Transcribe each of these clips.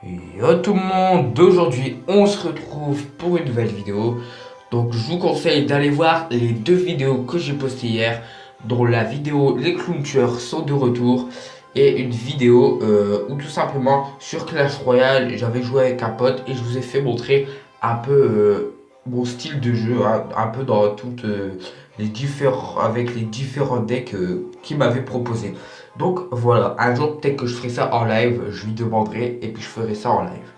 Yo tout le monde, d'aujourd'hui on se retrouve pour une nouvelle vidéo. Donc je vous conseille d'aller voir les deux vidéos que j'ai postées hier, dont la vidéo les clowns tueurs sont de retour et une vidéo où tout simplement sur Clash Royale j'avais joué avec un pote et je vous ai fait montrer un peu mon style de jeu, hein, un peu dans toutes les différents avec les différents decks qu'il m'avait proposé. Donc voilà, un jour peut-être que je ferai ça en live, je lui demanderai et puis je ferai ça en live.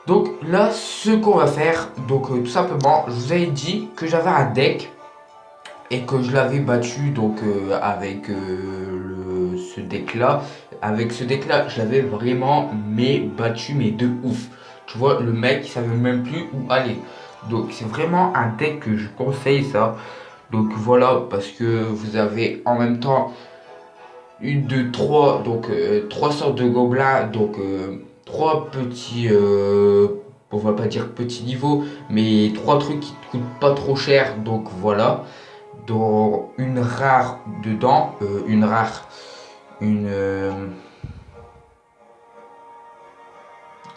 Donc là, ce qu'on va faire, donc tout simplement, je vous avais dit que j'avais un deck et que je l'avais battu donc avec ce deck là. Avec ce deck là, je l'avais vraiment battu mais de ouf. Tu vois, le mec il savait même plus où aller. Donc c'est vraiment un deck que je conseille ça. Donc voilà, parce que vous avez en même temps une, deux, trois, donc trois sortes de gobelins, donc trois petits, on va pas dire petit niveau, mais trois trucs qui te coûtent pas trop cher, donc voilà. Dans une rare dedans, une rare, une,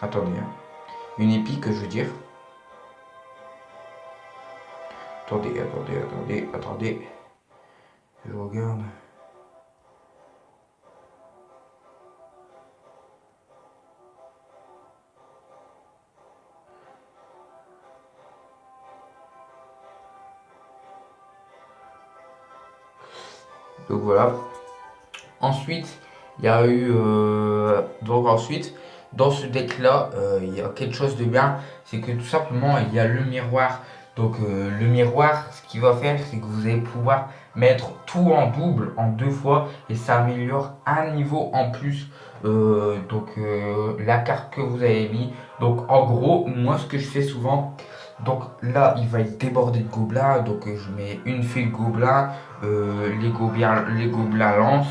attendez, hein, une épique, je veux dire. Attendez, je regarde. Donc voilà. Ensuite, il y a eu. Donc ensuite, dans ce deck-là, il y a quelque chose de bien. C'est que tout simplement, il y a le miroir. Donc le miroir, ce qu'il va faire, c'est que vous allez pouvoir mettre tout en double, en deux fois. Et ça améliore un niveau en plus. La carte que vous avez mis. Donc en gros, moi ce que je fais souvent. Donc là, il va être débordé de gobelins. Donc je mets une file gobelin, les gobelins lance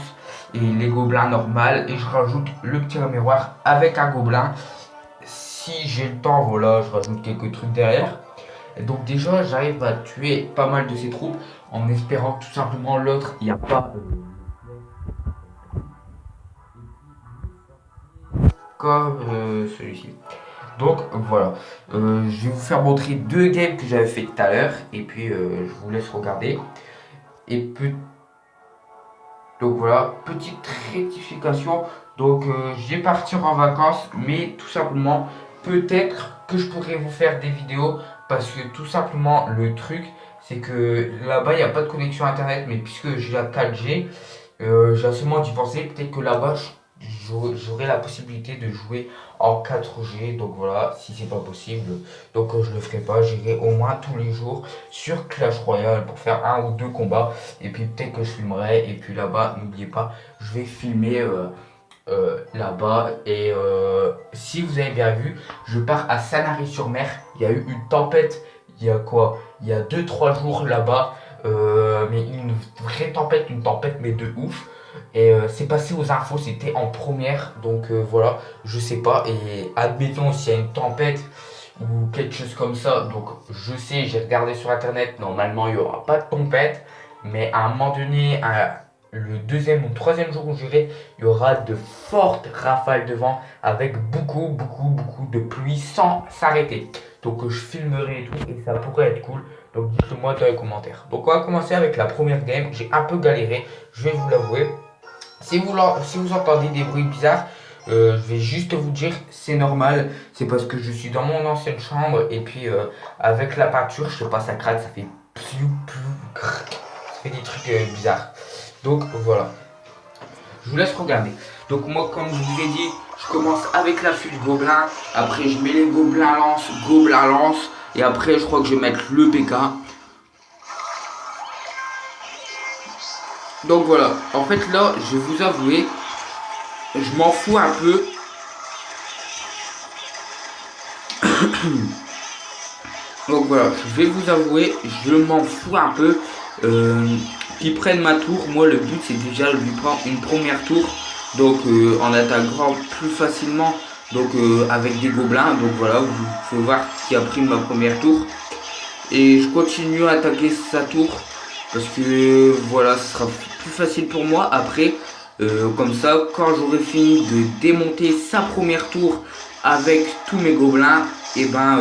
et les gobelins normales et je rajoute le petit miroir avec un gobelin. Si j'ai le temps, voilà, je rajoute quelques trucs derrière. Et donc déjà, j'arrive à tuer pas mal de ces troupes en espérant que tout simplement l'autre, il n'y a pas comme celui-ci. Donc voilà, je vais vous faire montrer deux games que j'avais fait tout à l'heure et puis je vous laisse regarder. Et peut Donc voilà, petite rectification. Donc je vais partir en vacances, mais tout simplement, peut-être que je pourrais vous faire des vidéos parce que tout simplement le truc, c'est que là-bas il n'y a pas de connexion internet, mais puisque j'ai la 4G, j'ai assez moins d'y penser. Peut-être que là-bas j'aurai la possibilité de jouer en 4G. Donc voilà, si c'est pas possible, donc je le ferai pas. J'irai au moins tous les jours sur Clash Royale pour faire un ou deux combats. Et puis peut-être que je filmerai. Et puis là-bas, n'oubliez pas, je vais filmer là-bas. Et si vous avez bien vu, je pars à Sanary-sur-Mer. Il y a eu une tempête. Il y a quoi? Il y a 2-3 jours là-bas. Mais une vraie tempête, une tempête mais de ouf. Et c'est passé aux infos, c'était en première, donc voilà, je sais pas. Et admettons s'il y a une tempête ou quelque chose comme ça, donc je sais, j'ai regardé sur internet, normalement il n'y aura pas de tempête, mais à un moment donné, le deuxième ou troisième jour où j'irai, il y aura de fortes rafales de vent avec beaucoup de pluie sans s'arrêter. Donc je filmerai et tout, et ça pourrait être cool. Donc dites-le moi dans les commentaires. Donc on va commencer avec la première game. J'ai un peu galéré, je vais vous l'avouer. Si vous entendez des bruits bizarres, je vais juste vous dire c'est normal. C'est parce que je suis dans mon ancienne chambre et puis avec la peinture, je sais pas, ça craque, ça fait ça fait des trucs bizarres. Donc voilà, je vous laisse regarder. Donc moi, comme je vous ai dit, je commence avec la fuite gobelin. Après, je mets les gobelins lance. Et après, je crois que je vais mettre le PK. Donc voilà, en fait là, je vais vous avouer, je m'en fous un peu. Donc voilà, je vais vous avouer, je m'en fous un peu qu'ils prennent ma tour. Moi, le but, c'est déjà de lui prendre une première tour. Donc en attaquant plus facilement, donc avec des gobelins. Donc voilà, vous pouvez voir qui a pris ma première tour. Et je continue à attaquer sa tour parce que voilà, ce sera plus facile pour moi. Après, Comme ça, quand j'aurai fini de démonter sa première tour avec tous mes gobelins, et ben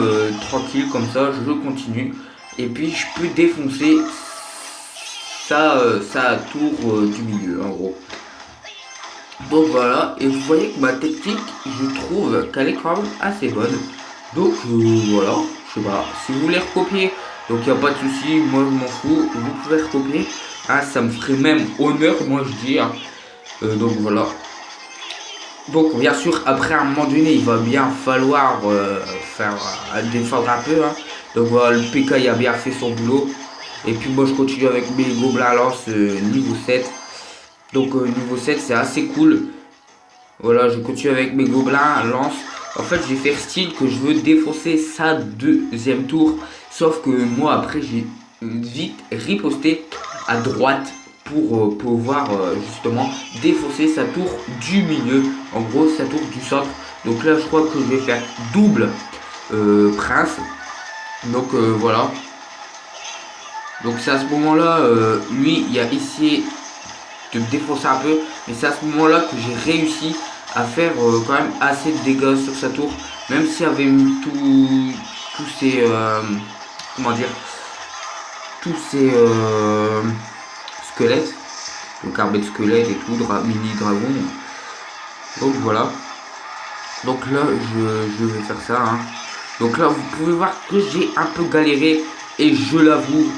tranquille, comme ça je continue. Et puis je peux défoncer sa tour du milieu en gros. Donc voilà, et vous voyez que ma technique, je trouve qu'elle est quand même assez bonne. Donc voilà, je sais pas, si vous voulez recopier, donc il n'y a pas de souci, moi je m'en fous, vous pouvez recopier. Ah, ça me ferait même honneur, moi je dis. Hein. Donc voilà. Donc bien sûr, après à un moment donné, il va bien falloir faire défendre un peu. Hein. Donc voilà, le PK il a bien fait son boulot. Et puis moi je continue avec mes gobelins lance niveau 7. Donc niveau 7 c'est assez cool. Voilà, je continue avec mes gobelins lance. En fait j'ai fait style que je veux défoncer sa deuxième tour. Sauf que moi après j'ai vite riposté à droite pour pouvoir justement défoncer sa tour du milieu. En gros sa tour du centre. Donc là je crois que je vais faire double prince. Donc voilà. Donc c'est à ce moment-là, lui il a essayé de me défoncer un peu. Mais c'est à ce moment-là que j'ai réussi à faire quand même assez de dégâts sur sa tour. Même s'il avait mis tous ces... comment dire, tous ces squelettes. Donc armée de squelettes et tout, mini dragon. Donc voilà. Donc là je vais faire ça. Hein. Donc là vous pouvez voir que j'ai un peu galéré. Et je l'avoue.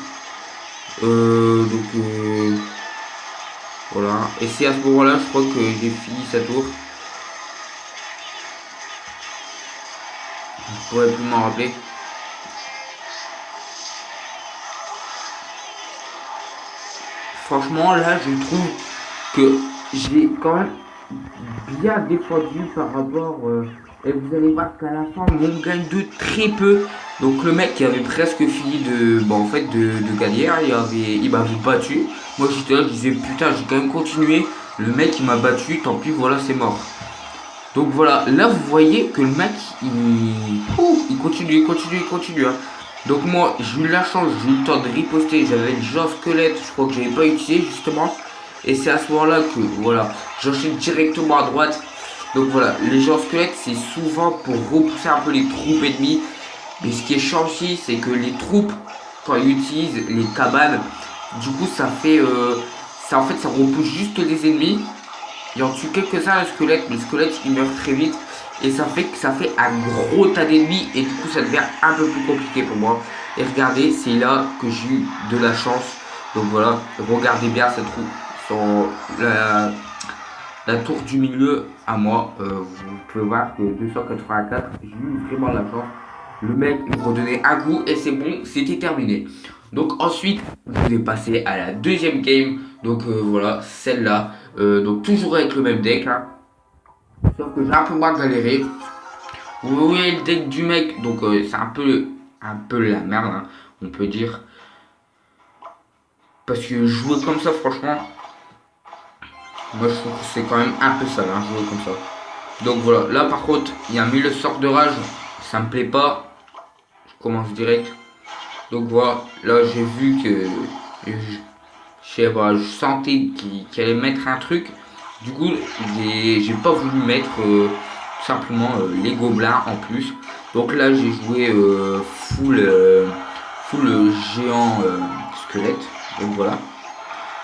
Voilà. Et c'est à ce moment-là, je crois que j'ai fini sa tour. Je pourrais plus m'en rappeler. Franchement, là, je trouve que j'ai quand même bien défendu par rapport... et vous allez voir qu'à la fin, on gagne de très peu. Donc le mec qui avait presque fini de gagner, il m'avait battu. Moi j'étais là, je disais putain, j'ai quand même continué. Le mec il m'a battu, tant pis, voilà, c'est mort. Donc voilà, là vous voyez que le mec il continue. Hein. Donc moi j'ai eu la chance, j'ai eu le temps de riposter. J'avais le genre squelette, je crois que j'avais pas utilisé justement. Et c'est à ce moment là que voilà, j'enchaîne directement à droite. Donc voilà, les gens squelettes c'est souvent pour repousser un peu les troupes ennemies. Mais ce qui est chiant aussi, c'est que les troupes, quand ils utilisent les cabanes, du coup ça fait ça repousse juste les ennemis. Il en tue quelques-uns le squelette, mais le squelette il meurt très vite. Et ça fait un gros tas d'ennemis. Et du coup ça devient un peu plus compliqué pour moi. Et regardez, c'est là que j'ai eu de la chance. Donc voilà, regardez bien cette roue. La tour du milieu à moi. Vous pouvez voir que 284, j'ai eu vraiment de la chance. Le mec il me redonnait un coup et c'est bon, c'était terminé. Donc ensuite, je vais passer à la deuxième game. Donc voilà, celle-là. Donc toujours avec le même deck. Hein. Sauf que j'ai un peu moins galéré. Vous voyez le deck du mec. Donc c'est un peu la merde, hein, on peut dire. Parce que jouer comme ça, franchement, moi je trouve que c'est quand même un peu sale, hein, jouer comme ça. Donc voilà, là par contre, il y a mis le sort de rage. Ça me plaît pas. Je commence direct. Donc voilà, là j'ai vu que je sentais qu'il allait mettre un truc. Du coup, j'ai pas voulu mettre simplement les gobelins en plus. Donc là j'ai joué full géant squelette. Donc voilà.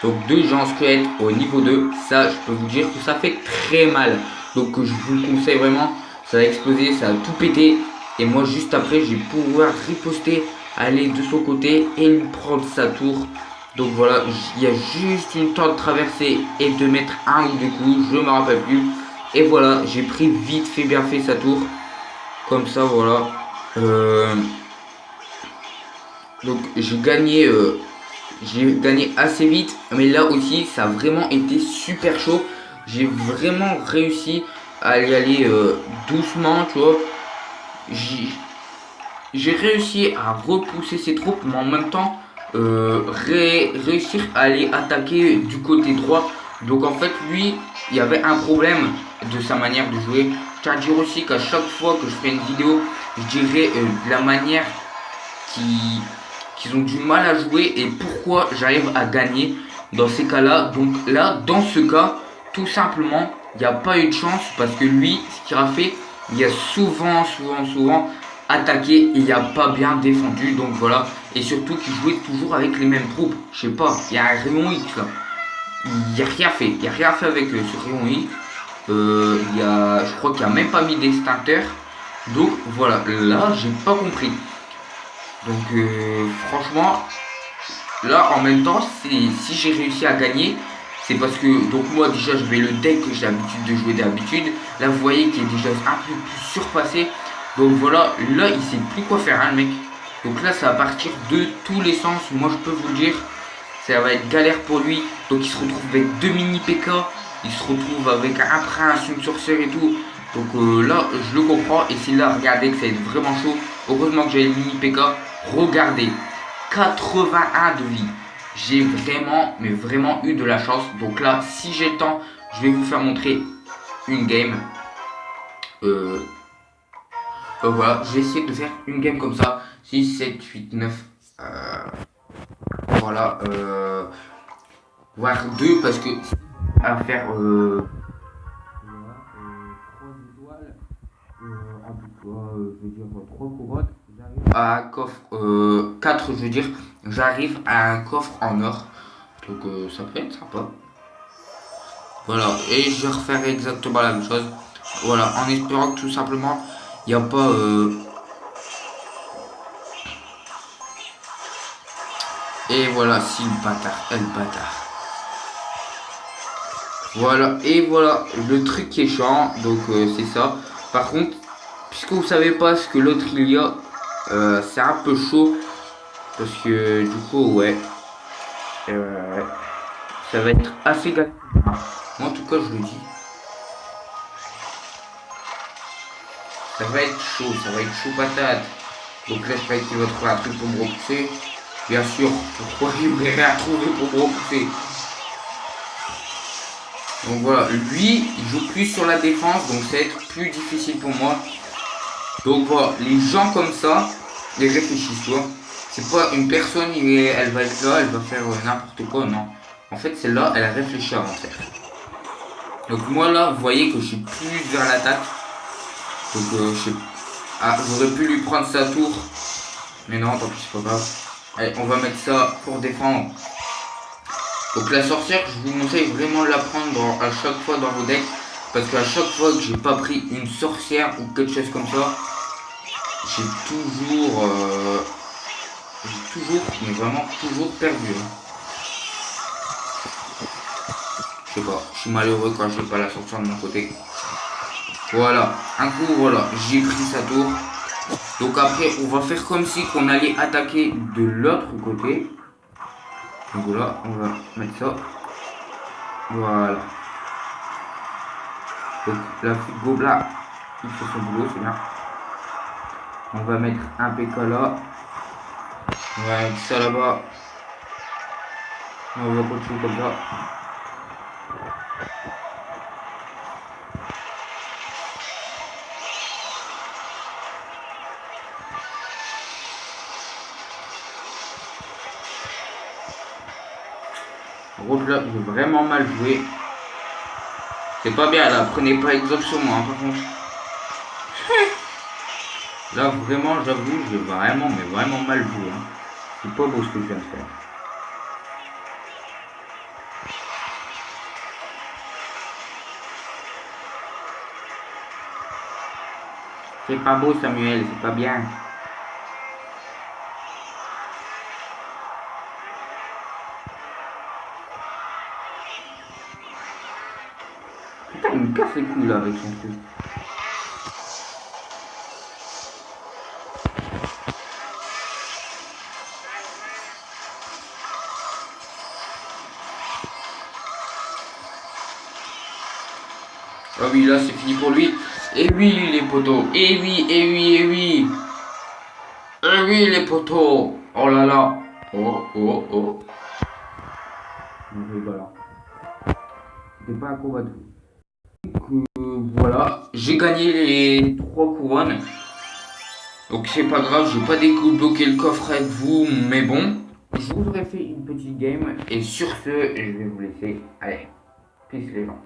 Donc 2 géants squelettes au niveau 2. Ça, je peux vous dire que ça fait très mal. Donc je vous le conseille vraiment. Ça va exploser, ça va tout péter. Et moi juste après, je vais pouvoir riposter, aller de son côté et lui prendre sa tour. Donc voilà, il y a juste une temps de traverser et de mettre un ou deux coups, je me rappelle plus. Et voilà, j'ai pris vite fait bien fait sa tour. Comme ça, voilà. Donc j'ai gagné assez vite. Mais là aussi, ça a vraiment été super chaud. J'ai vraiment réussi à y aller doucement, tu vois. J'ai réussi à repousser ses troupes, mais en même temps réussir à aller attaquer du côté droit. Donc en fait lui il y avait un problème de sa manière de jouer. Je tiens à dire aussi qu'à chaque fois que je fais une vidéo, je dirais la manière qu'ils ont du mal à jouer et pourquoi j'arrive à gagner dans ces cas là. Donc là dans ce cas tout simplement, il n'y a pas eu de chance parce que lui, ce qu'il a fait, il a souvent attaqué et il n'a pas bien défendu. Donc voilà, et surtout qu'il jouait toujours avec les mêmes troupes. Je sais pas, il y a un rayon X là. Il n'a rien fait, avec ce rayon X. Je crois qu'il n'a même pas mis d'extincteur. Donc voilà, là j'ai pas compris. Donc franchement, là en même temps, si j'ai réussi à gagner, c'est parce que donc moi déjà j'avais le deck que j'ai l'habitude de jouer d'habitude. Là vous voyez qu'il est déjà un peu plus surpassé. Donc voilà, là il sait plus quoi faire hein, le mec. Donc là ça va partir de tous les sens. Moi je peux vous le dire, ça va être galère pour lui. Donc il se retrouve avec 2 mini PK. Il se retrouve avec un prince, une sorcière et tout. Donc là, je le comprends. Et c'est là, regardez que ça va être vraiment chaud. Heureusement que j'ai le mini PK. Regardez, 81 de vie. J'ai vraiment, mais vraiment eu de la chance. Donc là, si j'ai le temps, je vais vous faire montrer une game. Voilà, je vais essayer de faire une game comme ça. 6, 7, 8, 9. Voilà. Voire 2 parce que à faire 3 étoiles, en tout cas, je veux dire 3 couronnes, j'arrive à un coffre, 4 je veux dire, j'arrive à un coffre en or, donc ça peut être sympa. Voilà, et je vais refaire exactement la même chose, voilà, en espérant que tout simplement, il n'y a pas... Et voilà, si le bâtard, le bâtard. Voilà, et voilà le truc qui est chiant, donc c'est ça. Par contre, puisque vous savez pas ce que l'autre il y a, c'est un peu chaud. Parce que du coup, ouais, ça va être assez gâté. Moi en tout cas, je le dis. Ça va être chaud patate. Donc là, je croyais qu'il va trouver un truc pour me repousser. Bien sûr, pourquoi il me rien trouver pour me repousser? Donc voilà, lui, il joue plus sur la défense, donc ça va être plus difficile pour moi. Donc voilà, les gens comme ça, ils réfléchissent, tu vois. C'est pas une personne, elle va être là, elle va faire n'importe quoi, non. En fait, celle-là, elle a réfléchi avant de faire. Donc moi là, vous voyez que je suis plus vers l'attaque. Donc j'aurais pu lui prendre sa tour. Mais non, tant pis, c'est pas grave. Allez, on va mettre ça pour défendre. Donc la sorcière, je vous conseille vraiment de la prendre à chaque fois dans vos decks. Parce qu'à chaque fois que j'ai pas pris une sorcière ou quelque chose comme ça, j'ai toujours, mais vraiment toujours perdu. Hein. Je sais pas, je suis malheureux quand je n'ai pas la sorcière de mon côté. Voilà, un coup, voilà, j'ai pris sa tour. Donc après, on va faire comme si qu'on allait attaquer de l'autre côté. Donc voilà, on va mettre ça. Voilà. Donc la gobelin, il fait son boulot, c'est bien. On va mettre un PK là. On va mettre ça là-bas. On va continuer comme ça. Gros là, j'ai vraiment mal joué. C'est pas bien là, prenez pas exemple sur moi, hein, par contre. Là vraiment, j'avoue, j'ai vraiment, mais vraiment mal joué. Hein. C'est pas beau ce que je viens de faire. C'est pas beau Samuel, c'est pas bien. Putain, il me casse les couilles là avec son truc. Ah oui, là c'est fini pour lui. Et oui les poteaux. Et oui, et oui, et oui. Et oui les poteaux. Oh là là. Oh, oh, oh. Voilà. C'était pas un combat de fou. Donc voilà, j'ai gagné les 3 couronnes. Donc c'est pas grave, j'ai pas débloqué le coffre avec vous, mais bon. Je vous aurais fait une petite game. Et sur ce, je vais vous laisser. Allez, peace les gens.